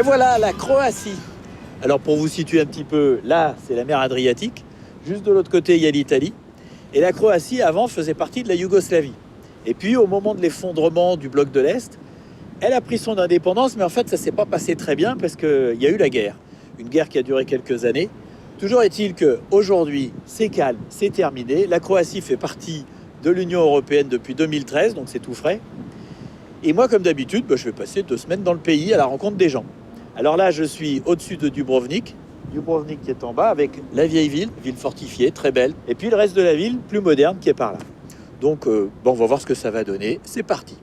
voilà la Croatie. Alors pour vous situer un petit peu, là c'est la mer Adriatique, juste de l'autre côté il y a l'Italie. Et la Croatie avant faisait partie de la Yougoslavie. Et puis au moment de l'effondrement du bloc de l'Est, elle a pris son indépendance, mais en fait ça s'est pas passé très bien parce qu'il y a eu la guerre. Une guerre qui a duré quelques années. Toujours est-il qu'aujourd'hui c'est calme, c'est terminé. La Croatie fait partie de l'Union européenne depuis 2013, donc c'est tout frais. Et moi, comme d'habitude, je vais passer 2 semaines dans le pays à la rencontre des gens. Alors là, je suis au-dessus de Dubrovnik. Dubrovnik qui est en bas, avec la vieille ville fortifiée, très belle. Et puis le reste de la ville, plus moderne, qui est par là. Donc, on va voir ce que ça va donner. C'est parti.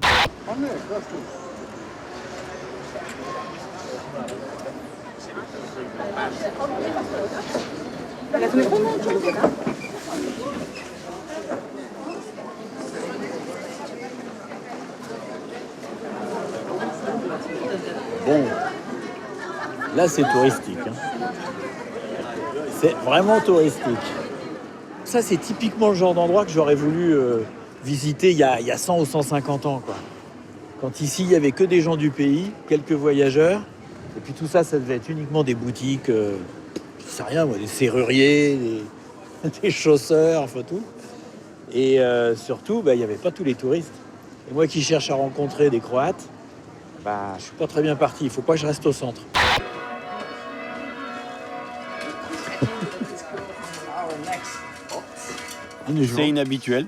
Bon, là c'est touristique. C'est vraiment touristique. Ça c'est typiquement le genre d'endroit que j'aurais voulu visiter il y a 100 ou 150 ans, quoi. Quand ici il n'y avait que des gens du pays, quelques voyageurs, et puis tout ça, ça devait être uniquement des boutiques, je sais rien moi, des serruriers, des chausseurs, enfin tout. Et surtout, il n'y avait pas tous les touristes. Et moi qui cherche à rencontrer des Croates, je suis pas très bien parti. Il faut pas que je reste au centre. C'est inhabituel.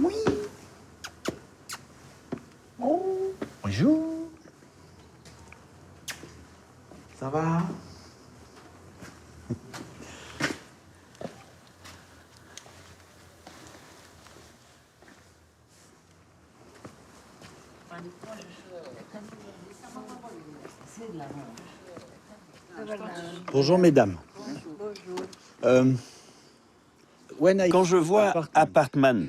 Oui. Oh, bonjour. Ça va? Bonjour mesdames. Quand je vois apartment,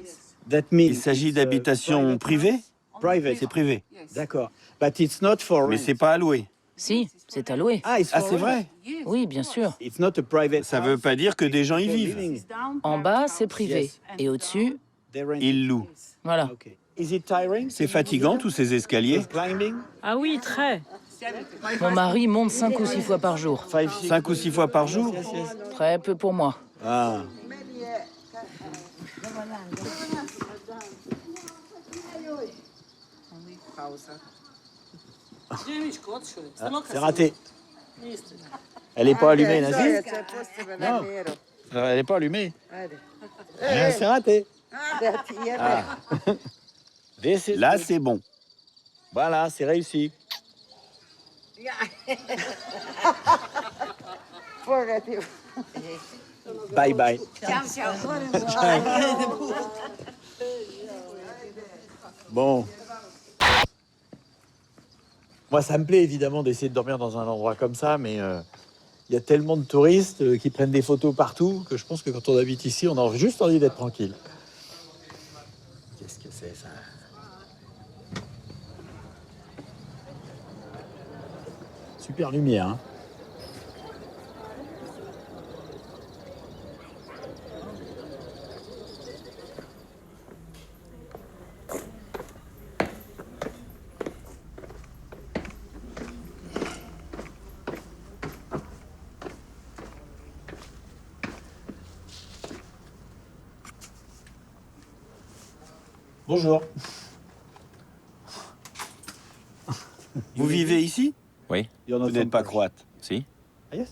il s'agit d'habitations privées? C'est privé. D'accord. But it's not for Mais rent. c'est pas à louer. Si, c'est à louer. Ah, C'est vrai? Oui, bien sûr. It's not a private Ça veut pas dire que des gens y vivent. En bas, c'est privé. Et au-dessus, Ils louent. voilà. Okay. Is it tiring? C'est fatigant, tous ces escaliers. Climbing? Ah oui, très. Mon mari monte 5 ou 6 fois par jour. 5 ou 6 fois par jour? Très peu pour moi. Ah. C'est raté. Elle est pas allumée, Nazi? Non. Elle est pas allumée. C'est raté. Ah. Là, c'est bon. Voilà, c'est réussi. Bye bye. Bon. Moi, ça me plaît évidemment d'essayer de dormir dans un endroit comme ça, mais il y a tellement de touristes qui prennent des photos partout que je pense que quand on habite ici, on a juste envie d'être tranquille. Qu'est-ce que c'est ça? Super lumière, hein? Bonjour. Vous vivez ici? Oui. Vous n'êtes pas croate. Si.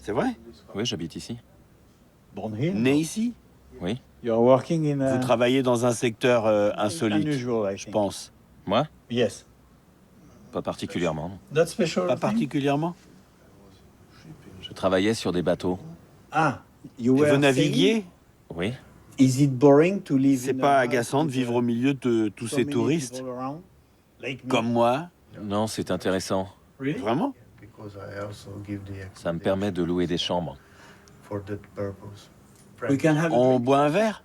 C'est vrai? Oui, j'habite ici. Born here? Né ici? Oui. You're working in Vous travaillez dans un secteur insolite, unusual, I je think. pense. Moi? Yes. Pas particulièrement. Not special. Pas thing? particulièrement. Je travaillais sur des bateaux. Ah, you Et were vous naviguiez? Oui. saying, is it boring to live C'est in pas a agaçant de house vivre with, au milieu de tous so ces many touristes? people around? Like me? Comme moi? Non, c'est intéressant. Really? Vraiment? Ça me permet de louer des chambres. We can have a On drink? boit un verre?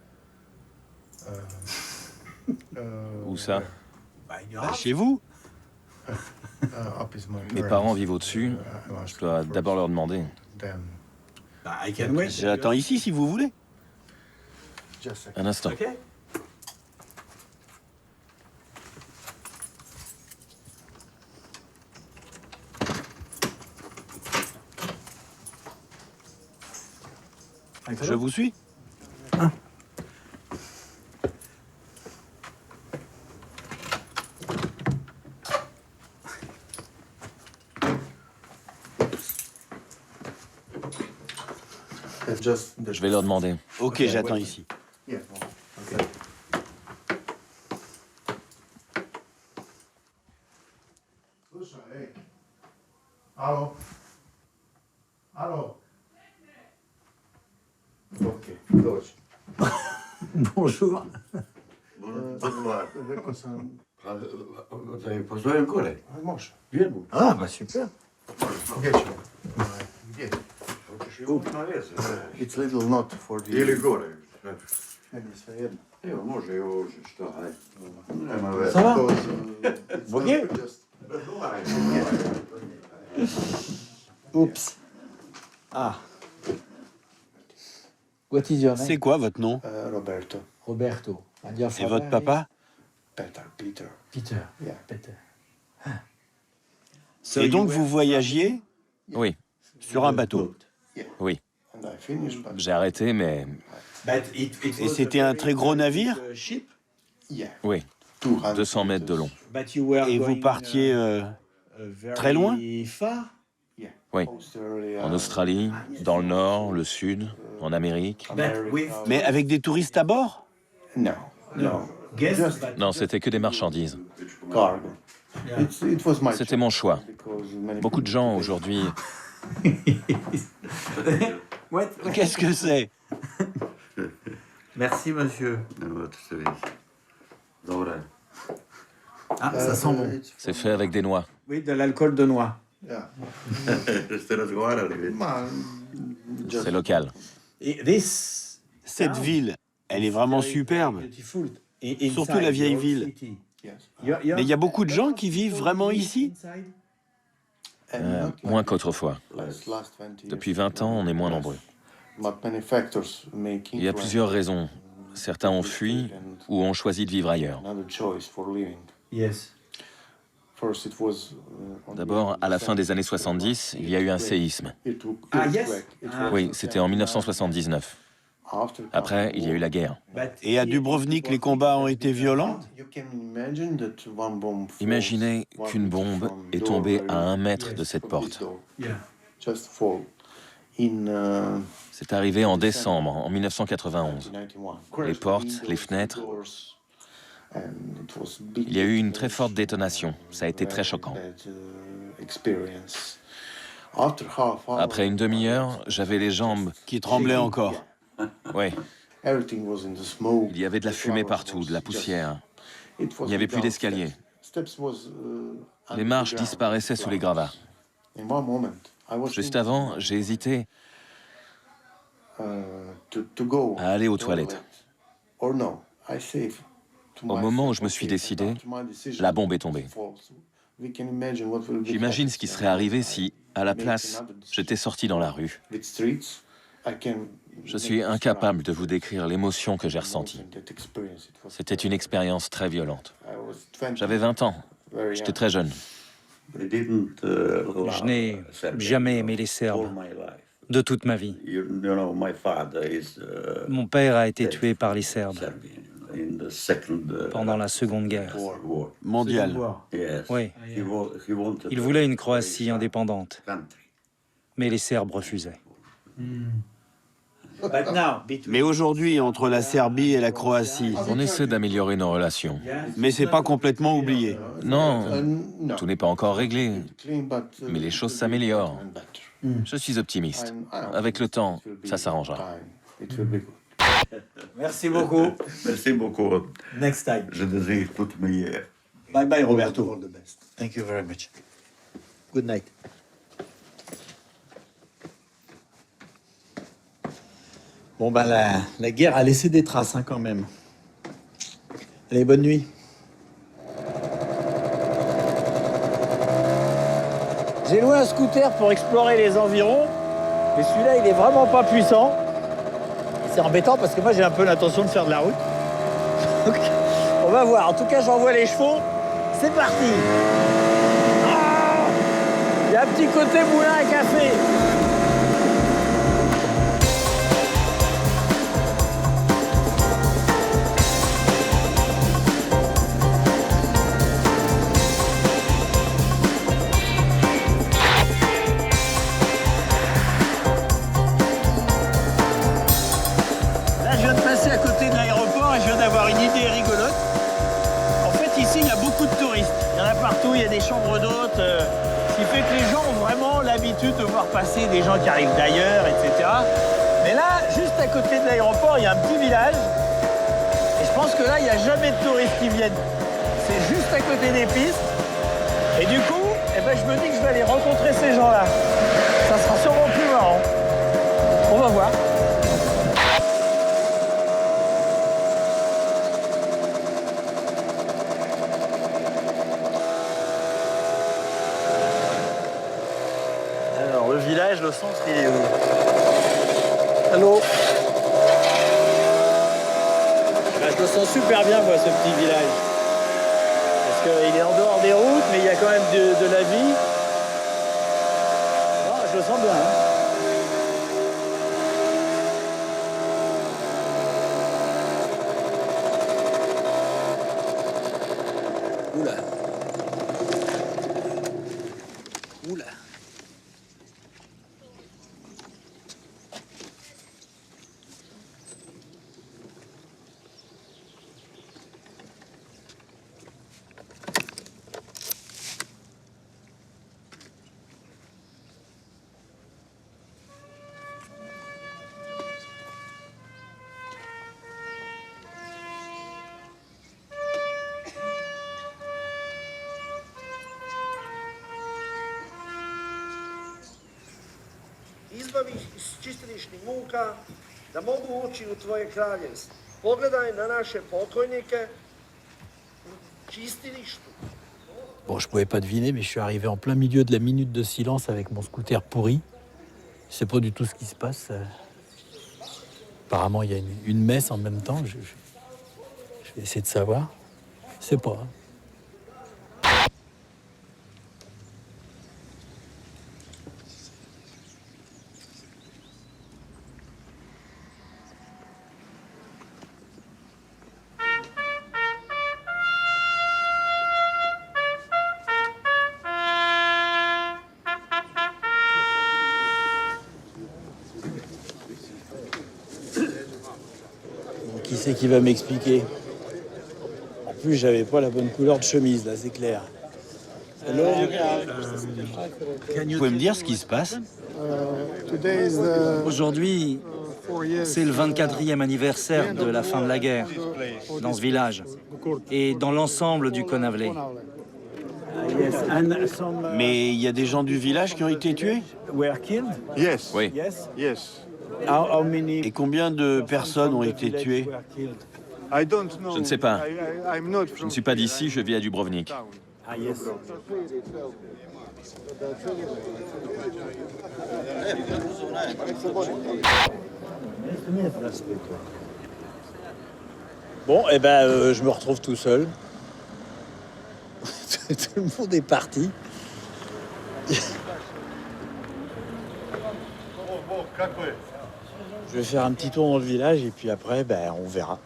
Où ça? Bah, in your Bah, house. chez vous? Mes parents vivent au-dessus. Je dois d'abord leur demander. J'attends ici si vous voulez. Un instant. Je vous suis. Je vais leur demander. Ok, j'attends ici. Allô? Allô? Ok, Bonjour. Vous avez posé encore? Može. Vjerbu. Ah, bah super. Gdje ćemo? Gdje? It's little not for the... Ili gore. Meni je sve jedno. Evo, može i ovo, šta, ajde. Nema veze. Ça va? Okay. Oups. Ah. What is your name? C'est quoi votre nom? Roberto. Roberto. And your Et father votre papa? Petar, Peter. Peter. Yeah. Peter. Et donc vous voyagiez Oui, sur un bateau. oui. And I finished, but... J'ai arrêté, mais Et c'était un très gros navire? Yeah. oui, 200 200 mètres de long. Et vous partiez très loin? Oui. Australia, En Australie, dans le nord, le sud, en Amérique. America. Mais avec des touristes à bord? No, no. Just Non, c'était que des marchandises. cargo. It was my C'était mon choix. because many Beaucoup de people gens today- aujourd'hui, Qu'est-ce que c'est? Merci, monsieur. Evo, to se vidi. Dobro je. Ah, ça sent bon. It's c'est fait avec des noix. Oui, de l'alcool de noix. yeah. Ste razgovarali, vidi. Ma, just C'est local. Et this Cette ville, elle est vraiment superbe. beautiful. Surtout la vieille ville. yes. Mais il y a beaucoup de gens qui vivent vraiment ici? And not Moins like qu'autrefois. last 20 years. Depuis 20 ans, on est moins nombreux. But many factors make Il y a plusieurs raisons. Certains ont fui ou ont choisi de vivre ailleurs. Another choice for living. Yes. First it was on the D'abord, à la fin des années 70, il y a eu un séisme. Ah, yes. It Ah. was Oui, c'était en 1979. after Après, il y a eu la guerre. Et à Dubrovnik, les combats ont été violents? You can imagine that one bomb falls Imaginez 1 qu'une meter bombe from est door tombée where à 1 you- mètre de cette from this porte. door. Yeah. Just fall. In C'est arrivé en décembre, en 1991. 1991. Les portes, les fenêtres. Il y a eu une très forte détonation. Ça a été très choquant. Après une demi-heure, j'avais les jambes. Qui tremblaient encore? Oui, il y avait de la fumée partout, de la poussière. Il n'y avait plus d'escalier. Les marches disparaissaient sous les gravats. Juste avant, j'ai hésité à aller aux toilettes. Au moment où je me suis décidé, la bombe est tombée. J'imagine ce qui serait arrivé si, à la place, j'étais sorti dans la rue. Je suis incapable de vous décrire l'émotion que j'ai ressentie. C'était une expérience très violente. J'avais 20 ans. J'étais très jeune. Je n'ai jamais aimé les Serbes de toute ma vie. Mon père a été tué par les Serbes pendant la Seconde Guerre. Mondial. Oui, il voulait une Croatie indépendante, mais les Serbes refusaient. Mais aujourd'hui, entre la Serbie et la Croatie, On essaie d'améliorer nos relations. mais c'est pas complètement oublié. Non, tout n'est pas encore réglé, mais les choses s'améliorent. Je suis optimiste. Avec le temps, ça s'arrangera. Merci beaucoup. Merci beaucoup. Next time. Je désire tout meilleur. Bye bye, Roberto. All the best. Thank you very much. Good night. Bon, ben, la guerre a laissé des traces, hein, quand même. Allez, bonne nuit. J'ai loué un scooter pour explorer les environs. Mais celui-là, il est vraiment pas puissant. C'est embêtant parce que moi, j'ai un peu l'intention de faire de la route. Donc, on va voir. En tout cas, j'envoie les chevaux. C'est parti. Ah, il y a un petit côté moulin à café. Il y a des chambres d'hôtes, ce qui fait que les gens ont vraiment l'habitude de voir passer des gens qui arrivent d'ailleurs, etc. Mais là, juste à côté de l'aéroport, il y a un petit village. Et je pense que là, il n'y a jamais de touristes qui viennent. C'est juste à côté des pistes. Et du coup, eh ben, je me dis que je vais aller rencontrer ces gens-là. Ça sera sûrement plus marrant. On va voir. Alors, le village, le centre, il est où? Allô? Je le sens super bien, moi, ce petit village. Parce qu'il est en dehors des routes, mais il y a quand même de la vie. Non, je le sens bien. Hein. Oula. Oula. Izbavi iz čistilišnih muka, da mogu ući u tvoje kraljevstvo. Pogledaj na naše pokojnike u čistilištu. Bon, je pouvais pas deviner, mais je suis arrivé en plein milieu de la minute de silence avec mon scooter pourri. Je sais pas du tout ce qui se passe. Apparemment, il y a une messe en même temps. Je vais essayer de savoir. Je sais pas. Hein. Qui c'est qui va m'expliquer? En plus, j'avais pas la bonne couleur de chemise, là, c'est clair. Vous pouvez me dire ce qui se passe? Aujourd'hui, c'est le 24e anniversaire de la fin de la guerre dans ce village et dans l'ensemble du Konavle. Mais il y a des gens du village qui ont été tués? Yes. Oui. Yes. Et combien de personnes ont été tuées? Je ne sais pas. Je ne suis pas d'ici, je vis à Dubrovnik. Bon, eh ben, je me retrouve tout seul. Tout le monde est parti. Je vais faire un petit tour dans le village et puis après, ben, on verra.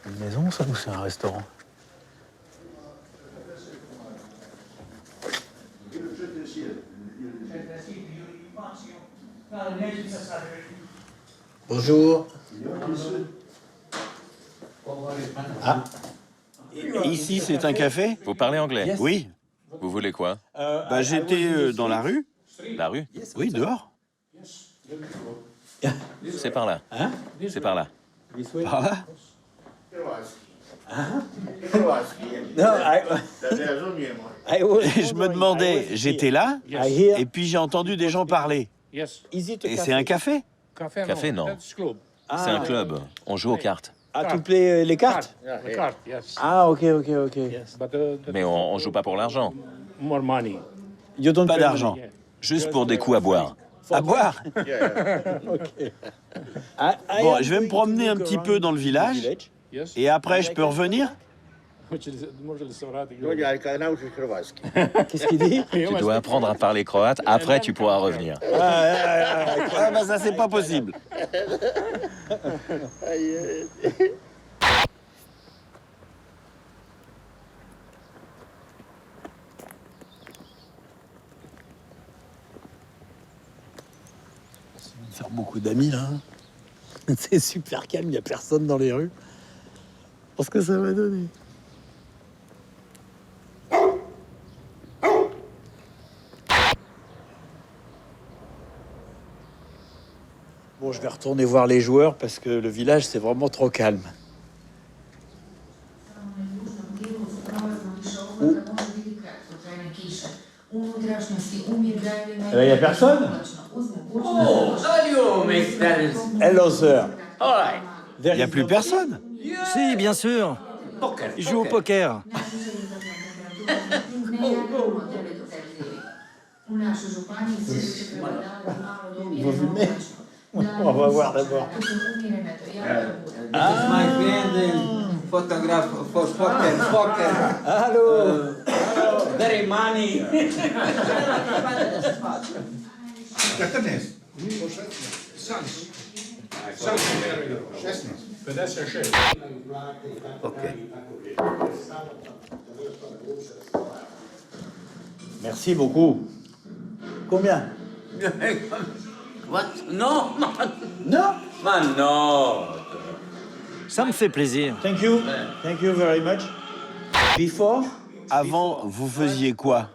Une maison, ça, ou c'est un restaurant? Bonjour. Ah. Ici, c'est un café? Vous parlez anglais? Oui. Vous voulez quoi? Bah, j'étais dans la rue. La rue? Oui, dehors. C'est par là. Hein? C'est par là. Par là? Non, Et je me demandais, j'étais là, et puis j'ai entendu des gens parler. Et c'est un café? Café, non. C'est un club. On joue aux cartes. Ah, toutes les cartes? Ah, ok. Mais on joue pas pour l'argent. Pas d'argent, juste pour des coups à boire. À boire? Bon, je vais me promener un petit peu dans le village, et après je peux revenir? Qu'est-ce qu'il dit? Tu dois apprendre à parler croate, après tu pourras revenir. Ah bah ça c'est pas possible. Faire beaucoup d'amis là. C'est super calme, il n'y a personne dans les rues. Pour ce que ça va donner. Bon, je vais retourner voir les joueurs parce que le village c'est vraiment trop calme. Il n'y a personne? Oh, how do you make that? Hello, sir. All right. Il n'y a plus personne. Si, bien sûr. Poker. Il joue au poker. Il va fumer. On va voir d'abord. It's my friend, photograph for poker. Allô? Very money. Merci beaucoup. Combien? What? No, man. Non? Man, no. Ça me fait plaisir. Thank you. Thank you very much. Before? Avant, vous faisiez quoi?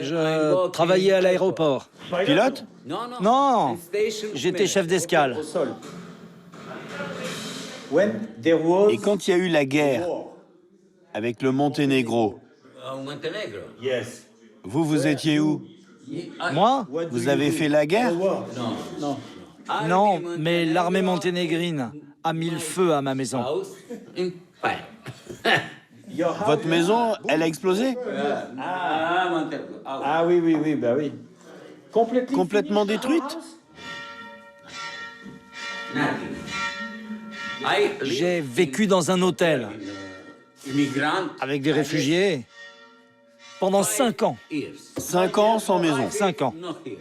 Je travaillais à l'aéroport. Pilote? Non, j'étais chef d'escale. Au sol. When there was... Et quand il y a eu la guerre avec le Monténégro, Montenegro. Yes. vous étiez où? Moi? Vous avez fait la guerre? Non. Non, mais l'armée monténégrine a mis le feu à ma maison. House in fire. Votre maison, elle a explosé? Montenegro. House. Ah oui, bah oui. Complètement détruite? Nothing. I J'ai vécu dans un hôtel immigrant avec des réfugiés pendant 5 ans. years. 5 ans sans maison. 5 ans. Not here.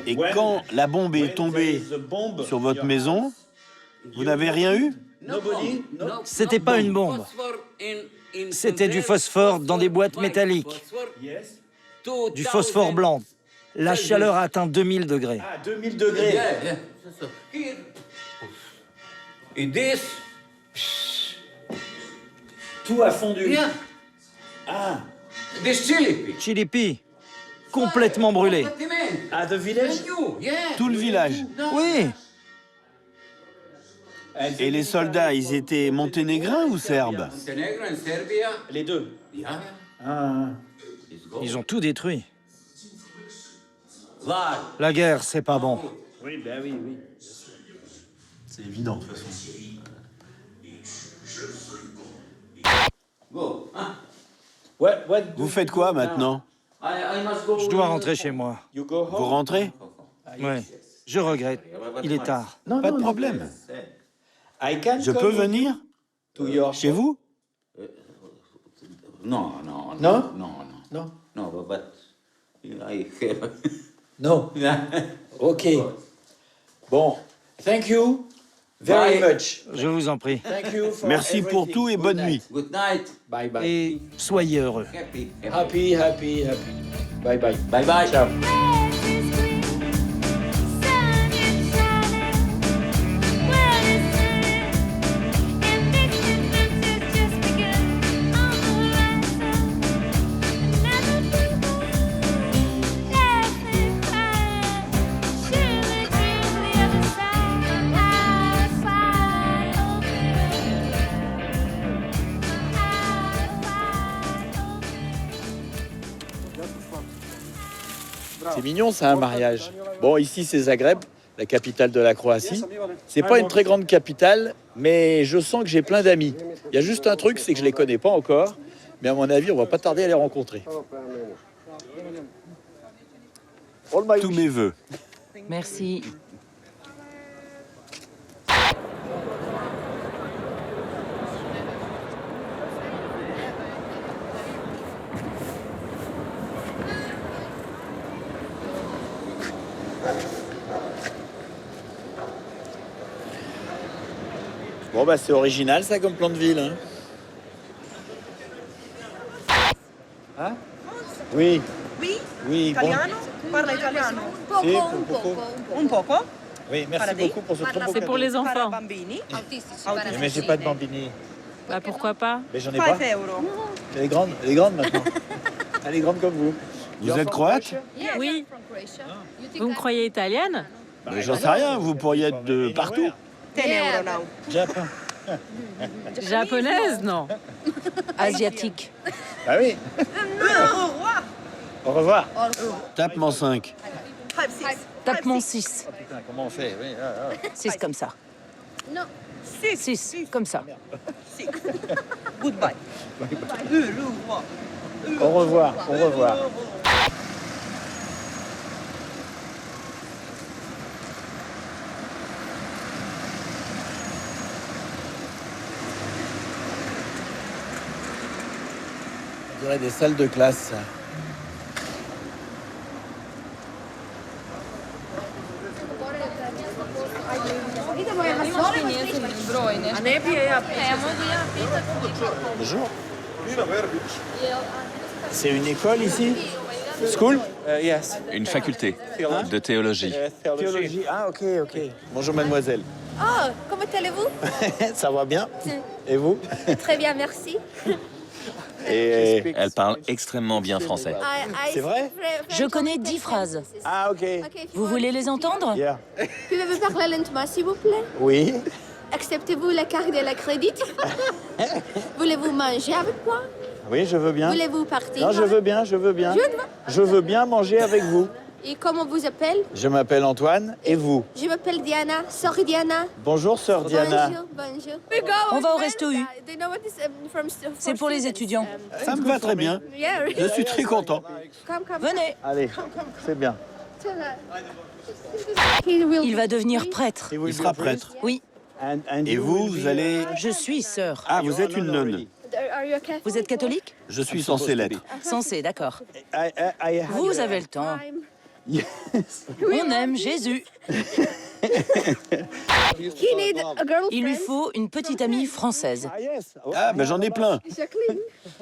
Et quand la bombe est tombée sur votre maison, vous n'avez rien eu? C'était pas une bombe. C'était du phosphore dans des boîtes métalliques. Du phosphore blanc. La chaleur a atteint 2000 degrés. Ah, 2000 degrés. Yeah. So here. In this. Tout a fondu. Yeah. Ah, This chili. Chilipi, complètement brûlé. What do you mean? à the village? And you? Yeah. Tout le village. Oui, Et les soldats, ils étaient monténégrins ou serbes? Montenegro and Serbia. Les deux. Yeah. Ah. It's go. ils ont tout détruit. Why? La guerre, c'est pas bon. Oui, bah oui. C'est évident de toute façon. Go. Huh? What Vous faites quoi maintenant? I must go. Je dois rentrer chez moi. You go Vous home? rentrez? Ouais, je regrette. Il est tard. Pas de problème. I can Je come peux venir to your... chez vous? No. No? No. No, but I have. No. Ok. Bon. Thank you very Bye. much. Je vous en prie. Thank you for Merci pour everything. tout et bonne nuit. Good night. Bye bye. Et soyez heureux. Happy. Happy. Bye bye. Bye bye. Ciao. C'est mignon, ça, un mariage. Bon, ici, c'est Zagreb, la capitale de la Croatie. C'est pas une très grande capitale, mais je sens que j'ai plein d'amis. Il y a juste un truc, c'est que je les connais pas encore. Mais à mon avis, on va pas tarder à les rencontrer. Tous mes vœux. Merci. Bon, bah, c'est original, ça, comme plan de ville. Hein, Oui. Oui? Oui, Italiano? Parla italiano? Sì, un poco. Un poco? Oui, merci beaucoup pour ce très beau C'est pour cadeau. les enfants. Bambini? Mais j'ai pas de bambini. Bah pourquoi pas? Mais j'en ai pas. 5 euro. Elle est grande maintenant. Elle est grande comme vous. Vous êtes croate? Oui. Vous me croyez italienne? Mais j'en sais rien, vous pourriez être de partout. 10 euro now. Japon. Japonaise? Non. Asiatique. Ah oui. Au revoir. Tape-moi 5. 5, 6. Tape-mon 6. Putain, comment on fait? Oui, 6 comme ça. Non. 6 comme ça. 6. Goodbye. Au revoir. Au revoir. On dirait des salles de classe, ça. Bonjour. C'est une école ici? School? Une faculté de théologie. Théologie. Ah, ok. Bonjour, mademoiselle. Oh, comment allez-vous? Ça va bien? Et vous? Très bien, merci. Et Elle parle extrêmement bien français. c'est vrai? Je connais 10 phrases. Ah, ok. Vous voulez les entendre? Yeah. Pouvez-vous parler lentement, s'il vous plaît? Oui. Acceptez-vous la carte de la crédit? Voulez-vous manger avec moi? Oui, je veux bien. Voulez-vous partir? Non, je veux bien. Je veux bien manger avec vous. Et comment vous appelez? Je m'appelle Antoine. Et vous? Je m'appelle Diana. Sorry, Diana. Bonjour, sœur Diana. Bonjour. On va au resto U. C'est pour les étudiants. Ça me va très bien. Je suis très content. Venez. Allez, c'est bien. Il va devenir prêtre. Il sera prêtre. Oui. Et vous, vous allez... Je suis sœur. Ah, vous êtes une nonne. Vous êtes catholique? Je suis censé l'être. Censé, d'accord. Vous avez le temps. On aime Jésus. Il lui faut une petite amie française. Ah, ben j'en ai plein.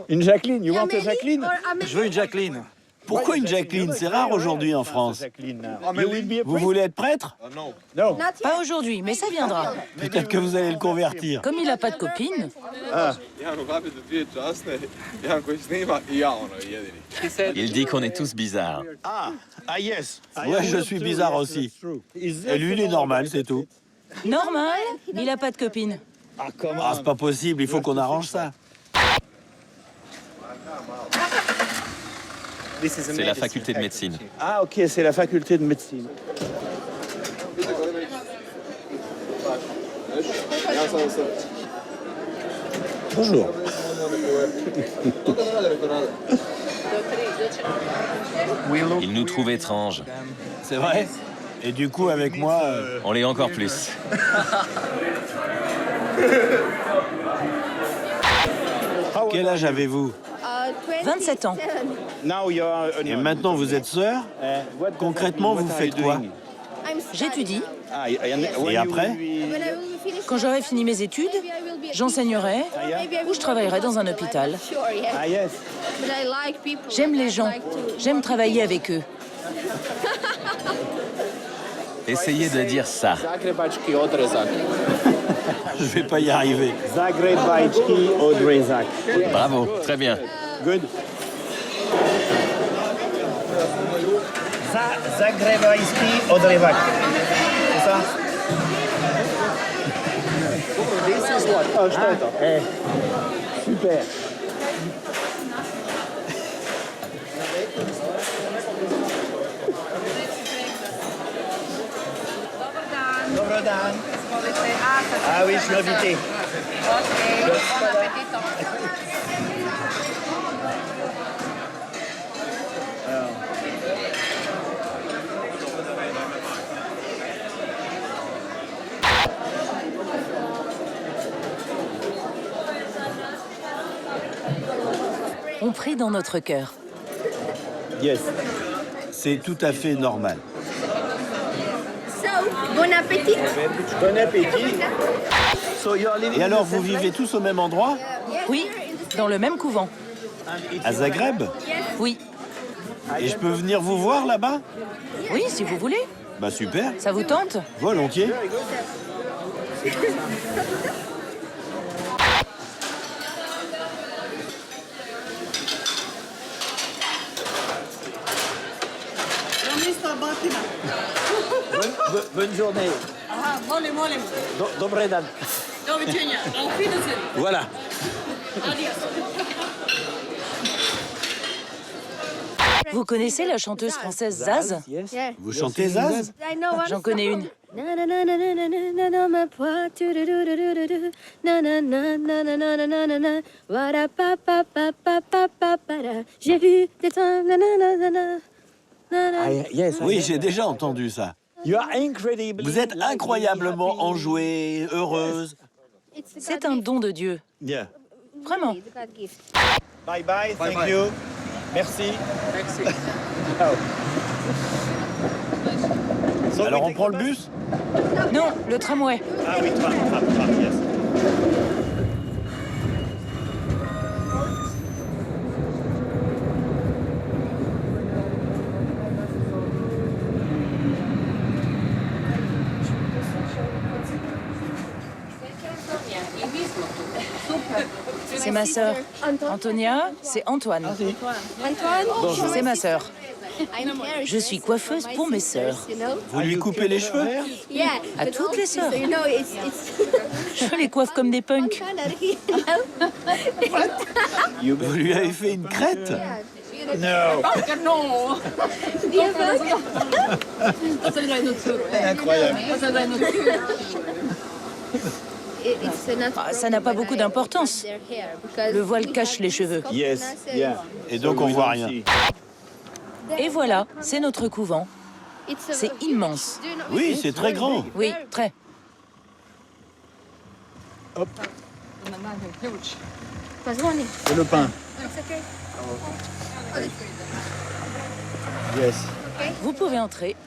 Une Jacqueline, you want a Jacqueline? Je veux une Jacqueline. Pourquoi une Jacqueline? C'est rare aujourd'hui en France. Vous voulez être prêtre? Non. Pas aujourd'hui, mais ça viendra. Peut-être que vous allez le convertir. Comme il n'a pas de copine. Il dit qu'on est tous bizarres. Yes. Ouais, je suis bizarre aussi. Et lui, il est normal, c'est tout. Normal, il n'a pas de copine. Ah, c'est pas possible, il faut qu'on arrange ça. C'est la faculté de médecine. Ah, ok, c'est la faculté de médecine. Bonjour. Il nous trouve étranges. C'est vrai? Et du coup, avec moi... On l'est encore plus. Quel âge avez-vous? 27 ans. Et maintenant, vous êtes sœur? Concrètement, vous faites quoi? J'étudie. Et après? Quand j'aurai fini mes études, j'enseignerai ou je travaillerai dans un hôpital. J'aime les gens. J'aime travailler avec eux. Essayez de dire ça. Je vais pas y arriver. Zagrebaïski Odrezak. Bravo, très bien. Good. Zagrebaïski Odrezak. C'est ça? Super. Dobro dan. Ah oui, je suis invité. Ok, bon appétit. compris dans notre cœur. Yes. C'est tout à fait normal. So, bon appétit. Bon appétit. Et alors, vous vivez tous au même endroit? Oui, dans le même couvent. À Zagreb? Oui. Et je peux venir vous voir là-bas? Oui, si vous voulez. Bah super. Ça vous tente? Volontiers. Bonne journée. Dobre dan. Voilà. Vous connaissez la chanteuse française Zaz? Vous chantez Zaz? J'en connais une. J'ai vu des Oui, j'ai déjà entendu ça. Vous êtes incroyablement enjouée, heureuse. C'est un don de Dieu. Vraiment. Bye bye, thank you. Merci. Alors on prend le bus? Non, le tramway. Ah oui, tram, yes. C'est ma sœur. Antonia, c'est Antoine. Antoine, C'est ma sœur. Je suis coiffeuse pour mes sœurs. Vous lui coupez les cheveux? À toutes les sœurs. Je les coiffe comme des punks. Vous lui avez fait une crête? No. Incroyable. Ça n'a pas beaucoup d'importance. Le voile cache les cheveux. Yes, yeah. Et donc on voit rien. Et voilà, c'est notre couvent. C'est immense. Oui, c'est très grand. Oui, très. Hop. Et le pain. Yes. Vous pouvez entrer.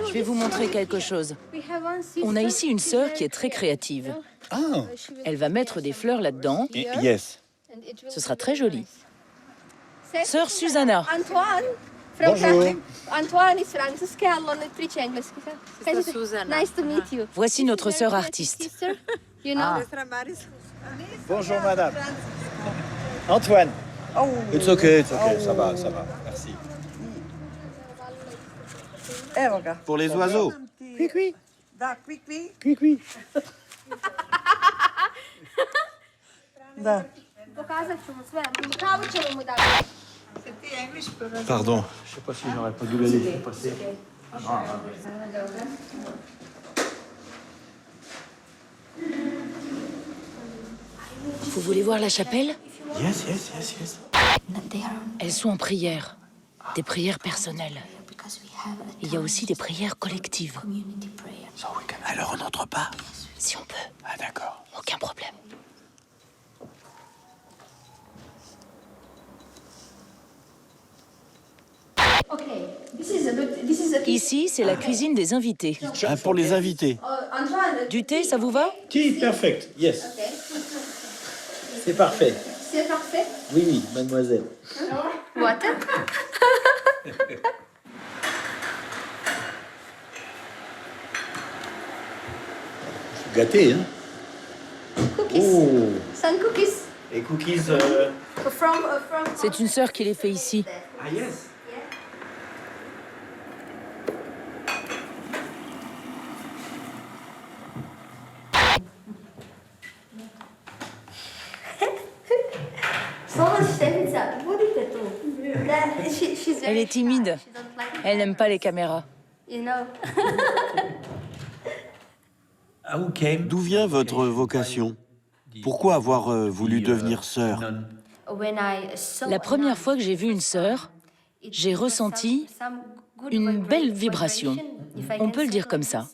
Je vais vous montrer quelque chose. On a ici une sœur qui est très créative. Ah. Elle va mettre des fleurs là-dedans. Yes. Ce sera très joli. Sœur Susanna. Antoine. Bonjour. Antoine is Francis l'autrice anglaise. Nice to meet you. Voici notre sœur artiste. Sister, you know. Bonjour madame. Antoine. It's okay, ça va, merci. Pour les oiseaux. Cui. Pardon, je sais pas si j'aurais pas dû la laisser passer. Vous voulez voir la chapelle? Yes. Elles sont en prière. Des prières personnelles. Il y a aussi des prières collectives. Alors on n'entre pas? Si on peut. Ah d'accord. Aucun problème. Ici, c'est la cuisine des invités. Ah, pour les invités. Du thé, ça vous va? Tea, perfect, yes. C'est parfait. C'est parfait. Oui, mademoiselle. Water. Gâté, hein? Cookies. Oh. Some cookies. Et cookies. From C'est une sœur qui les fait ici. Ah yes. Elle est timide. Elle n'aime pas les caméras. D'où vient votre vocation? Pourquoi avoir voulu devenir sœur? La première fois que j'ai vu une sœur, j'ai ressenti une belle vibration. On peut le dire comme ça.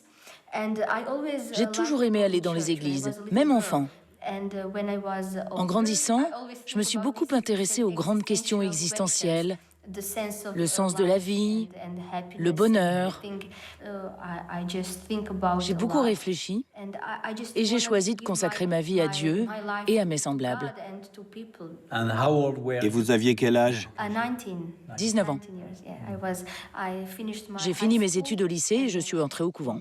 J'ai toujours aimé aller dans les églises, même enfant. En grandissant, je me suis beaucoup intéressée aux grandes questions existentielles, le sens de la vie, le bonheur. J'ai beaucoup réfléchi et j'ai choisi de consacrer ma vie à Dieu et à mes semblables. Et vous aviez quel âge? 19 ans. J'ai fini mes études au lycée et je suis entrée au couvent.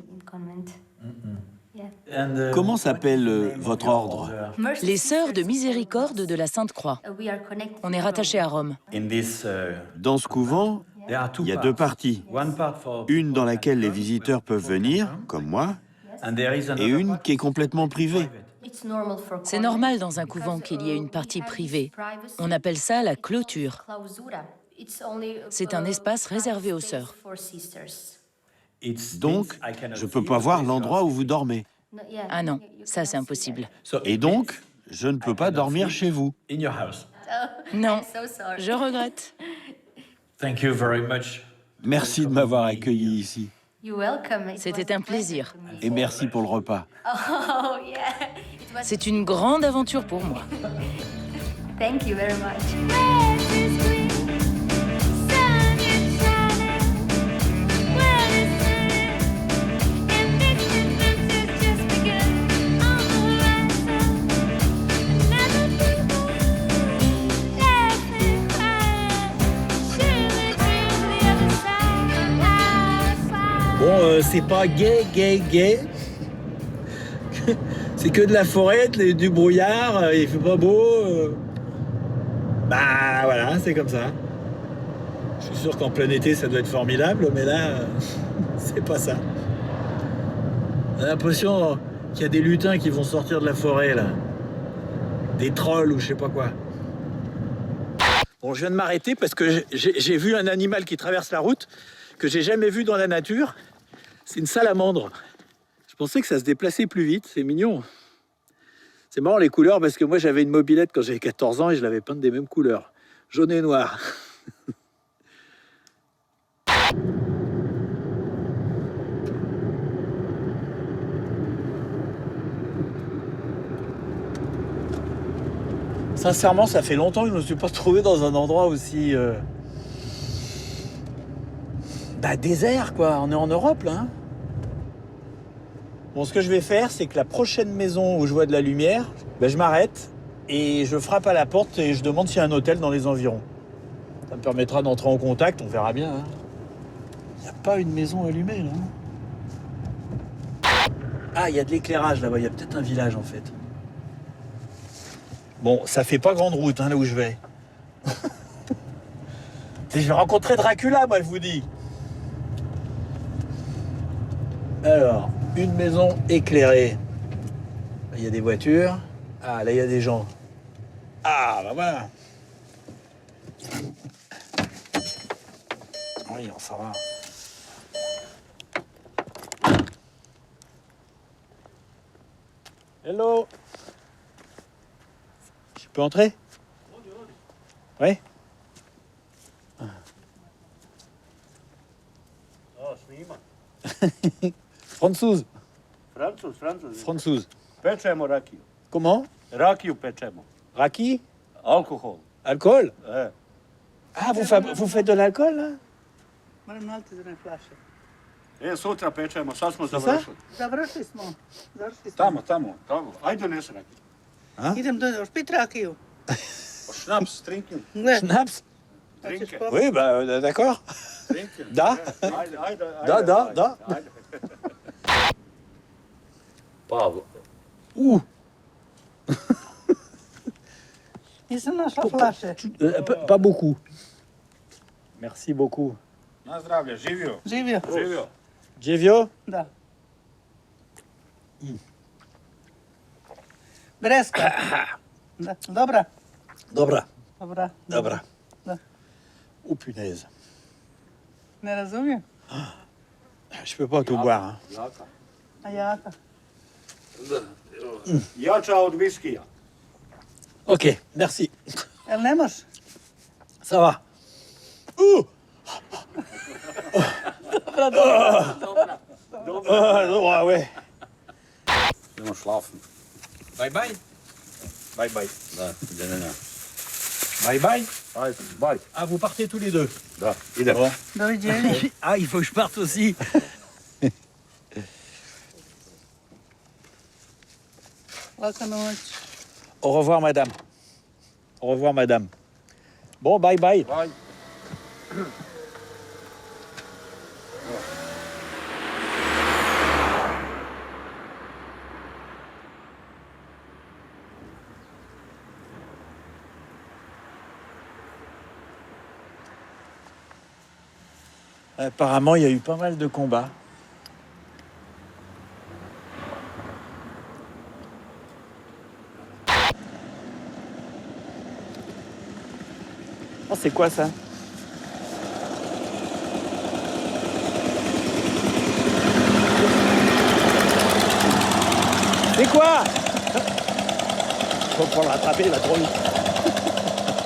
Comment s'appelle votre ordre? Les Sœurs de Miséricorde de la Sainte Croix. On est rattaché à Rome. Dans ce couvent, il y a deux parties. Une dans laquelle les visiteurs peuvent venir, comme moi, et une qui est complètement privée. C'est normal dans un couvent qu'il y ait une partie privée. On appelle ça la clôture. C'est un espace réservé aux sœurs. Donc, je peux pas voir l'endroit où vous dormez. Ah non, ça c'est impossible. Et donc, je ne peux pas dormir chez vous. Non, je regrette. Merci de m'avoir accueilli ici. C'était un plaisir. Et merci pour le repas. C'est une grande aventure pour moi. Thank you very much. Bon, c'est pas gay. C'est que de la forêt, du brouillard, il fait pas beau. Bah voilà, c'est comme ça. Je suis sûr qu'en plein été, ça doit être formidable, mais là, c'est pas ça. On a l'impression qu'il y a des lutins qui vont sortir de la forêt, là. Des trolls ou je sais pas quoi. Bon, je viens de m'arrêter parce que j'ai vu un animal qui traverse la route que j'ai jamais vu dans la nature. C'est une salamandre. Je pensais que ça se déplaçait plus vite, c'est mignon. C'est marrant les couleurs parce que moi j'avais une mobilette quand j'avais 14 ans et je l'avais peinte des mêmes couleurs. Jaune et noir. Sincèrement, ça fait longtemps que je ne me suis pas trouvé dans un endroit aussi... désert, quoi. On est en Europe, là. Bon, ce que je vais faire, c'est que la prochaine maison où je vois de la lumière, je m'arrête et je frappe à la porte et je demande s'il y a un hôtel dans les environs. Ça me permettra d'entrer en contact, on verra bien. Hein. Il n'y a pas une maison allumée, là. Ah, il y a de l'éclairage là-bas, il y a peut-être un village, en fait. Bon, ça fait pas grande route, hein, là où je vais. Je vais rencontrer Dracula, moi, je vous dis. Alors, une maison éclairée. Là, il y a des voitures. Ah, là, il y a des gens. Ah, bah voilà. Oui, on s'en va. Hello. Je peux entrer? Oui. Francouz. Francouz. Pečemo rakiju. Comment? Rakiju pečemo. Raki? Alkohol. Alcool? Ah, vous faites de l'alcool, là? Moram naliti za ne flaše. Sutra pečemo, sad smo završili. Završili smo. Tamo. Ajde donesi rakiju. Idem do špit rakiju. Šnaps, trinken. Schnaps? Trinken. Oui, d'accord. Trinken. Da? Da. Pavo. Nisam našla flaše. Pas beaucoup. Merci beaucoup. Na zdravlje, živio. Živio. Djevio? Da. Breska. Da. Dobra. Dobra. Da. Oh punaise. Ne razumijem. Je peux pas tout boire. Hein. A jaka. Jača od viskija. Ok, merci. Jel ne moš? Ça va. Dobra, ouais. idemo šlafen. Bye bye. Bye bye. Bye bye. Bye. Ah, vous partez tous les deux. Bon. Ah, il faut que je parte aussi. Au revoir, madame. Au revoir, madame. Bon, bye bye. Bye. Apparemment, il y a eu pas mal de combats. Oh, c'est quoi ça? C'est quoi? Faut pour le rattraper, il va trop vite.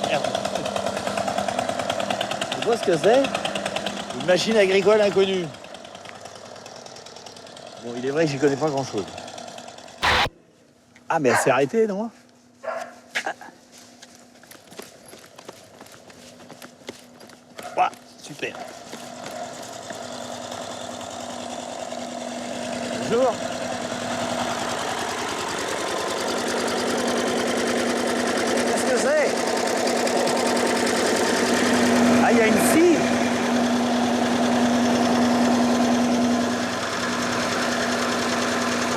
Merde. Tu vois ce que c'est? Une machine agricole inconnue. Bon, il est vrai que j'y connais pas grand-chose. Ah, mais elle s'est arrêtée, non? Ouah, super. Bonjour. Qu'est-ce que c'est? Ah, il y a une scie.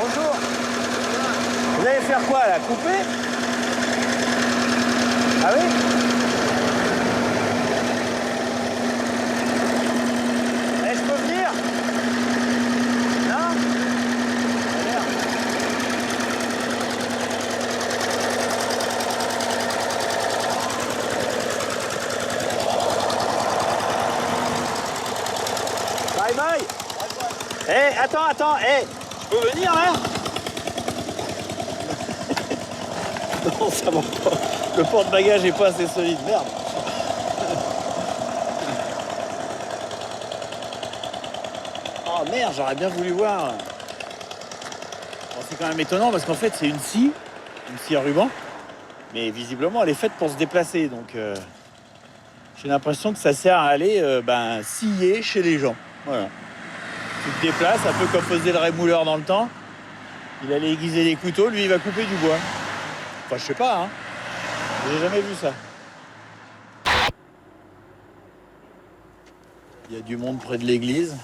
Bonjour. Vous allez faire quoi là? Couper? Ah oui? Eh, je peux venir? Non? Merde. Bye bye. Eh, attends, eh, je peux venir là? Non, ça va pas. Le porte-bagages est pas assez solide, merde. Oh merde, j'aurais bien voulu voir. Bon, c'est quand même étonnant parce qu'en fait c'est une scie à ruban, mais visiblement elle est faite pour se déplacer, donc j'ai l'impression que ça sert à aller scier chez les gens. Voilà. Tu te déplaces, un peu comme faisait le rémouleur dans le temps. Il allait aiguiser les couteaux, lui il va couper du bois. Enfin, je sais pas, hein. J'ai jamais vu ça. Il y a du monde près de l'église.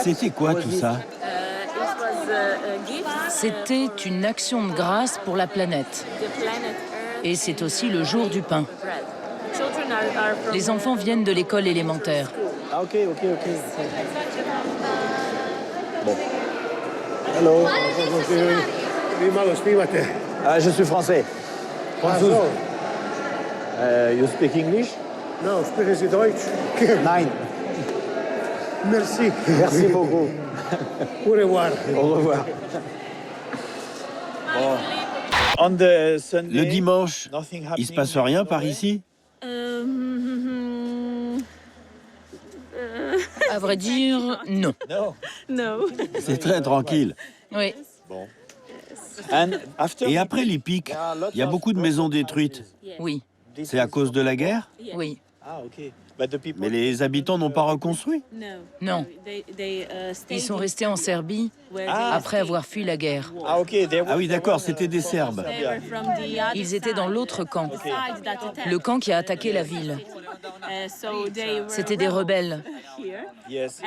C'était quoi tout ça? C'était une action de grâce pour la planète. Et c'est aussi le jour du pain. Les enfants viennent de l'école élémentaire. Ah ok. Bon. Hello. Ah, je suis français. Français. You speak English? No, sprechen Sie Deutsch? Nein. Merci. Merci beaucoup. Au revoir. Au revoir. Bon. On the Sunday, Le dimanche, nothing il se happening passe rien in par Norway? ici? À vrai dire, non. No. C'est très tranquille. Oui. Bon. And after Et après les pics, il y a beaucoup de maisons détruites. Oui. C'est à cause de la guerre? Oui. Ah ok. But the people... Mais les habitants n'ont pas reconstruit? Non. Ils sont restés en Serbie après avoir fui la guerre. Ah ok. Ah oui, d'accord, c'était des Serbes. Ils étaient dans l'autre camp, le camp qui a attaqué la ville. C'était des rebelles. Yes.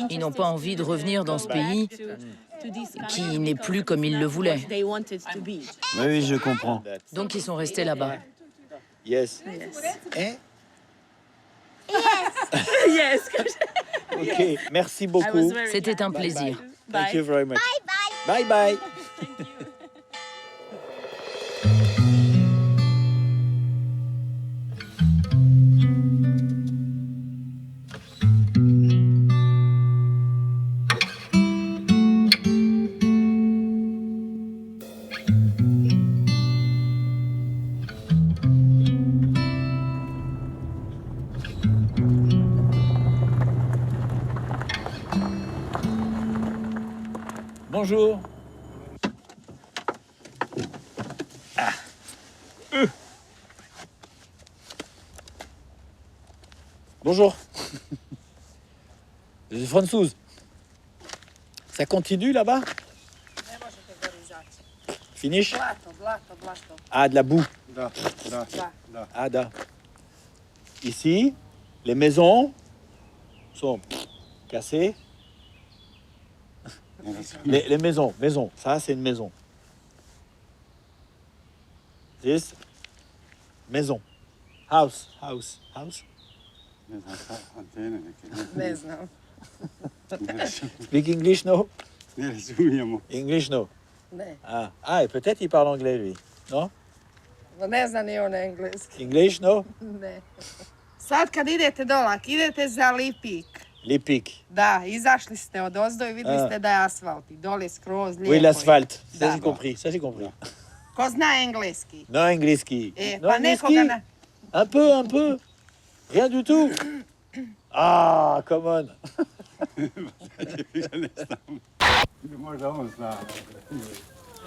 Ils n'ont pas envie de revenir dans ce pays qui n'est plus comme ils le voulaient. Oui, oui, je comprends. Donc ils sont restés là-bas. Yes. Eh? Yes. Ok, merci beaucoup. C'était un plaisir. Thank you very much. Bye bye. Bonjour. Bonjour. Je suis Françoise. Ça continue là-bas? Finish? Ah, de la boue. Ah, da. Ici, les maisons sont cassées. Les maisons, ça c'est une maison. This, maison. House. Ne znam. Speak English, no? English, no? Ne. Ah, et peut-être il parle anglais, lui. Non? Ne zna ni on engleski. English, no? Ne. Sad kad idete dolak, idete za Lipik. Lipik. Da, izašli ste od ozdo i vidjeli ste da je asfalt. I dole skroz lijepo. Oui, l'asphalte. Ça, Da. j'ai compris. Ko zna engleski? Non, engleski. Non, Pa engleski? nekoga na... Un peu. Rien du tout. Ah, come on.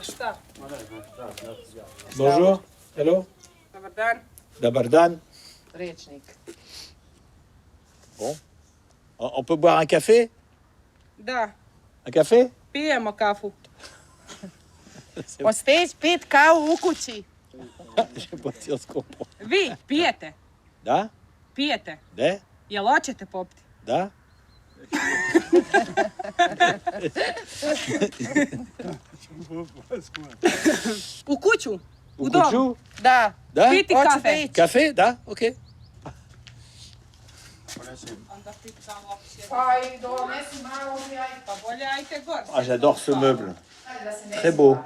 Šta? Bonjour. Hello. Dobar dan. Dobar dan. Rečnik. Bon. On peut boire un café? Da, Un café? pijemo kafu. Hoćete ići pit kavu u kući? Je sais pas si on se comprend. Vi, pijete? Da? Pijete? Ne? Jel hoćete popiti? Da? U kuću? U dom? kuću? Da. Da? Piti Hoćete kafe? ići? Café? Da? Ok. Pa i donesi malo jajka. Pa bolje ajte gor. Ah, j'adore ce meuble. Très beau.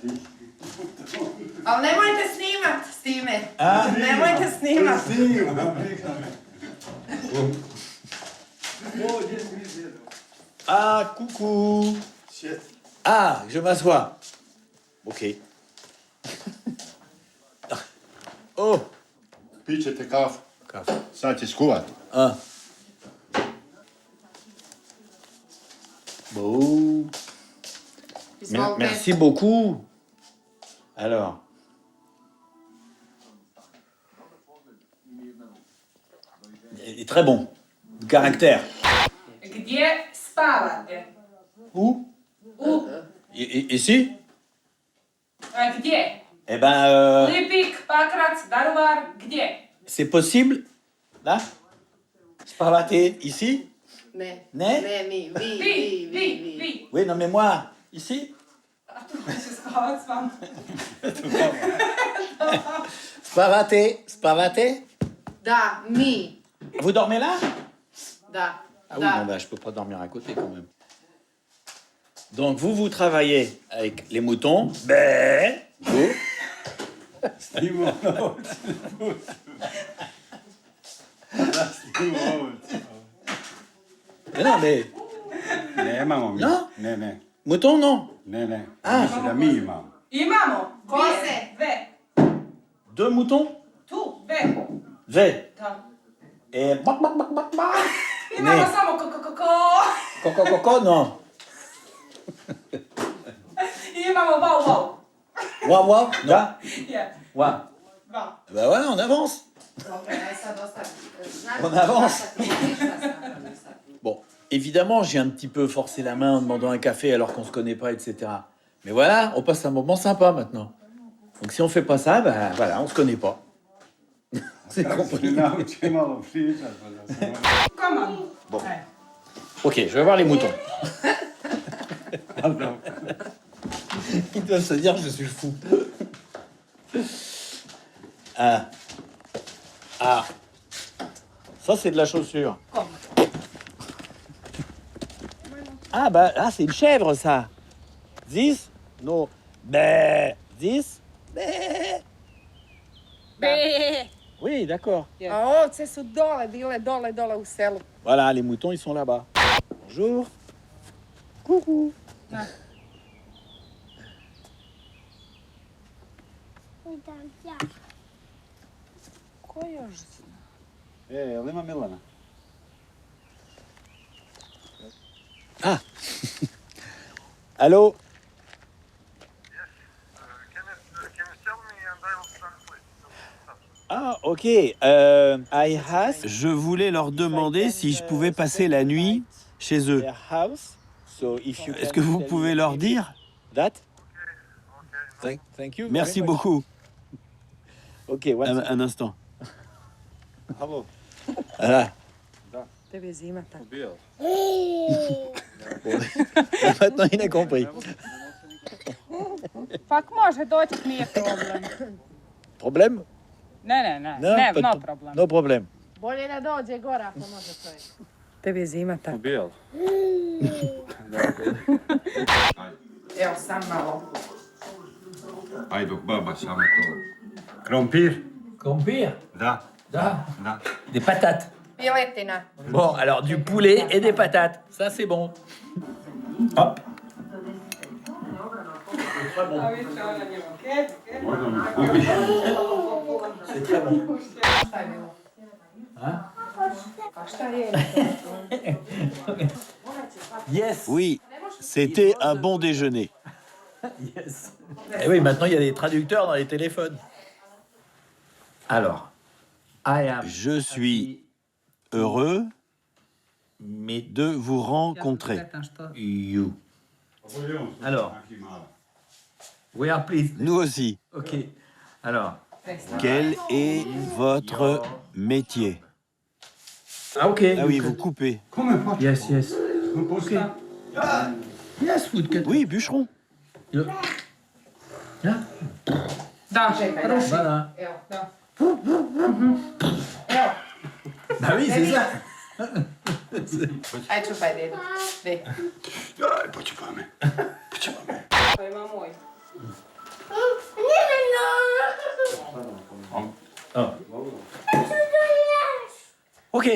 Ali nemojte snimat s time. Ah. Nemojte snimat. Ah, coucou. Ah, je m'assois. Ok. Oh. Pićete kafu. Kafu. Sad će skuvati. Ah. Bon. Merci beaucoup. Alors. Il est très bon. Caractère. Gdje spavate? Où? Ici? Gdje? Eh ben, Lipik, Pakrac, Daruvar, gdje? c'est possible? Là? Spavate ici? Ne. Ne? Ne, mi, vi. Oui, non, mais moi, ici? A tu će spavat s vama. Spavate? Da, mi. Vous dormez là? Da. Ah oui, bon, bah, je peux pas dormir à côté quand même. Donc, vous travaillez avec les moutons. Ben, vous. Mais non, mais... Nemamo mi. Non? Ne. Mouton, non? Ne. Ah. Mislim da mi imamo. Imamo. Koze. Ve. 2 moutons? Tu, ve. V. Da. Et... Imamo Ne. samo ko. Coco, non. Imamo bau. Waouh, non? Je. Waouh. Va. Ben voilà, on avance. Dobro, aj sad ostavi. On avance. Bon, évidemment, j'ai un petit peu forcé la main en demandant un café alors qu'on se connaît pas, etc. Mais voilà, on passe un moment sympa maintenant. Donc si on fait pas ça, ben voilà, on se connaît pas. C'est compris. Bon. Ok, je vais voir les moutons. Ils doivent se dire que je suis fou. Ah. Ah. Ça, c'est de la chaussure. Ah, bah, ah, c'est une chèvre, ça. This? No. Bé. This? Bé. Be. Oui, d'accord. A ovce su dole, bile dole u selu. Voilà, les moutons, ils sont là-bas. Bonjour. Coucou. Ah. Ko još zna? Jel ima Milana? Ah. Allô? Ah, ok. Je voulais leur demander si je pouvais passer la nuit chez eux. Est-ce que vous pouvez leur dire? Merci beaucoup. Ok, un instant. Bravo. Voilà. Tebi zimata. Maintenant, il a compris. Pak može doći, nije problem. Problème? Ne, pas no de- problem. No problème. Bolje da dođe gore ako može to je. Tebi zimata. Ubijal. Evo, sam malo. Ajde, dok baba samo to. Krompir? Krompir? Da. Da. Da. Des patates. Piletina. Bon, alors du poulet et des patates. Ça, c'est bon. Hop. C'est très bon. Hein? Yes. Oui, c'était un bon déjeuner. Yes. Et oui, maintenant, il y a des traducteurs dans les téléphones. Alors, Je suis heureux de vous rencontrer. you. Alors, we are pleased. Nous aussi. Ok. Alors, Quel est votre métier? ah, ok. Ah oui, vous coupez. Yes, yes. Ok. Yes, woodcut. Oui, bûcheron. Hein? Da, ruši. Voilà. Evo, da. Bah oui, c'est ça. Aj, čupaj, dedo. De. Aj, počupaj me. Počupaj me. To ima moj. Oh. Ok.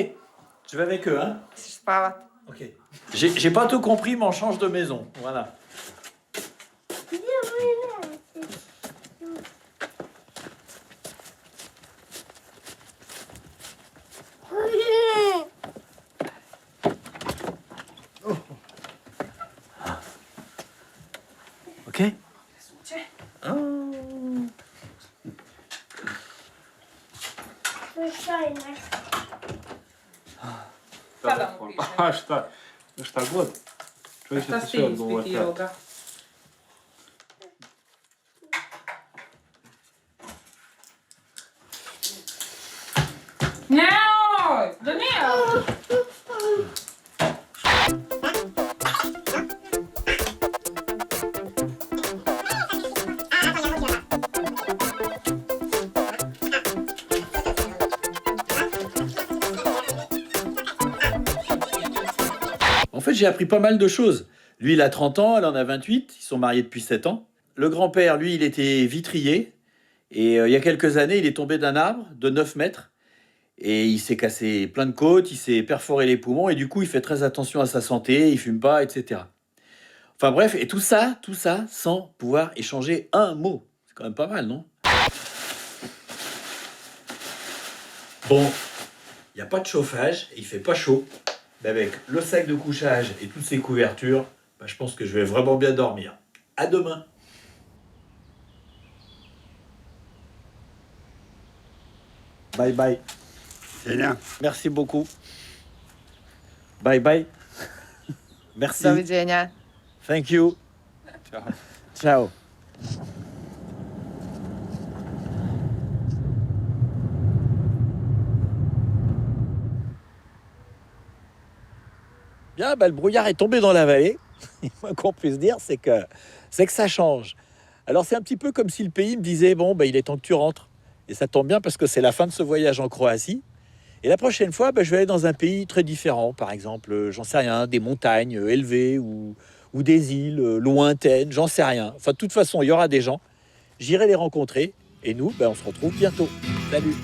Tu vas avec eux, hein? Ćeš spavat. Ok. J'ai pas tout compris, mais on change de maison. Voilà. Ok. Sada mu piše. A šta god. Čovjek Šta će si ti sve odgovoriti. ispitivao ga? Njoj! Da nije! En fait, j'ai appris pas mal de choses. Lui, il a 30 ans, elle en a 28, ils sont mariés depuis 7 ans. Le grand-père, lui, il était vitrier. Et il y a quelques années, il est tombé d'un arbre de 9 mètres. Et il s'est cassé plein de côtes, il s'est perforé les poumons. Et du coup, il fait très attention à sa santé, il fume pas, etc. Enfin bref, et tout ça sans pouvoir échanger un mot. C'est quand même pas mal, non? Bon, il n'y a pas de chauffage, il fait pas chaud. Mais avec le sac de couchage et toutes ces couvertures, bah, je pense que je vais vraiment bien dormir. À demain. Bye bye. C'est bien. Merci beaucoup. Bye bye. Merci. Doviđenja. Thank you. Ćao. Ciao. Bien, le brouillard est tombé dans la vallée. Et moi, qu'on puisse dire, c'est que ça change. Alors, c'est un petit peu comme si le pays me disait, bon, il est temps que tu rentres. Et ça tombe bien parce que c'est la fin de ce voyage en Croatie. Et la prochaine fois, je vais aller dans un pays très différent. Par exemple, j'en sais rien, des montagnes élevées ou des îles lointaines, j'en sais rien. Enfin, de toute façon, il y aura des gens. J'irai les rencontrer. Et nous, on se retrouve bientôt. Salut!